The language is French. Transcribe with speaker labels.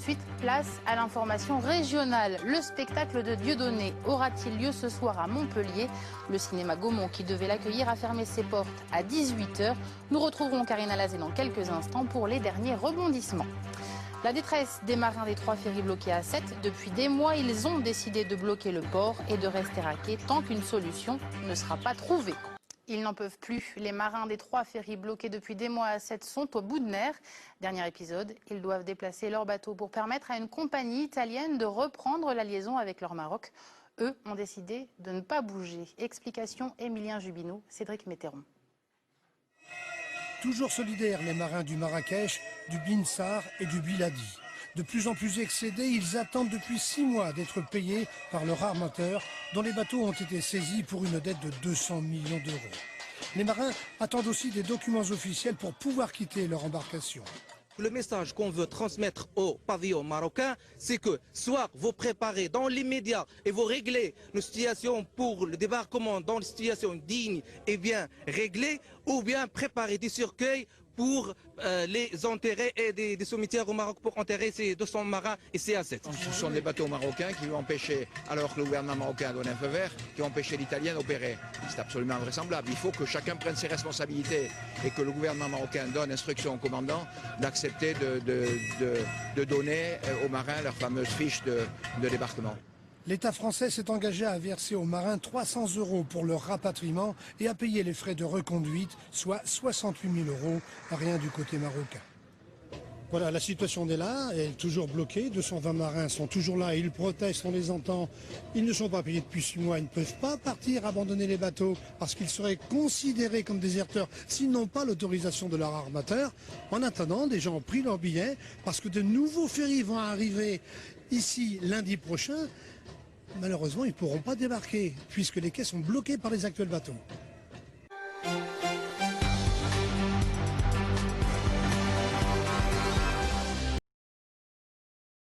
Speaker 1: suite, place à l'information régionale. Le spectacle de Dieudonné aura-t-il lieu ce soir à Montpellier? Le cinéma Gaumont, qui devait l'accueillir, a fermé ses portes à 18 h. Nous retrouverons Karina Lazé dans quelques instants pour les derniers rebondissements. La détresse des marins des 3 ferries bloqués à 7. Depuis des mois, ils ont décidé de bloquer le port et de rester à quai tant qu'une solution ne sera pas trouvée. Ils n'en peuvent plus. Les marins des 3 ferries bloqués depuis des mois à 7 sont au bout de nerfs. Dernier épisode, ils doivent déplacer leur bateau pour permettre à une compagnie italienne de reprendre la liaison avec leur Maroc. Eux ont décidé de ne pas bouger. Explication Émilien Jubineau, Cédric Météron.
Speaker 2: Toujours solidaires, les marins du Marrakech, du Binsar et du Biladi. De plus en plus excédés, ils attendent depuis 6 mois d'être payés par leur armateur, dont les bateaux ont été saisis pour une dette de 200 millions d'euros. Les marins attendent aussi des documents officiels pour pouvoir quitter leur embarcation.
Speaker 3: Le message qu'on veut transmettre au pavillon marocain, c'est que soit vous préparez dans l'immédiat et vous réglez une situation pour le débarquement dans une situation digne et bien réglée, ou bien préparer des cercueils pour les enterrer et des cimetières au Maroc pour enterrer ces 200 marins et ces A7.
Speaker 4: Ce sont des bateaux marocains qui vont empêcher, alors que le gouvernement marocain a donné un feu vert, qui vont empêcher l'Italien d'opérer. C'est absolument invraisemblable. Il faut que chacun prenne ses responsabilités et que le gouvernement marocain donne instruction au commandant d'accepter de donner aux marins leur fameuse fiche de débarquement.
Speaker 2: L'État français s'est engagé à verser aux marins 300 € pour leur rapatriement et à payer les frais de reconduite, soit 68 000 €, rien du côté marocain. Voilà, la situation est là, elle est toujours bloquée. 220 marins sont toujours là, ils protestent, on les entend. Ils ne sont pas payés depuis 6 mois, ils ne peuvent pas partir, abandonner les bateaux parce qu'ils seraient considérés comme déserteurs s'ils n'ont pas l'autorisation de leur armateur. En attendant, des gens ont pris leurs billets parce que de nouveaux ferries vont arriver ici lundi prochain. Malheureusement, ils ne pourront pas débarquer puisque les quais sont bloqués par les actuels bateaux.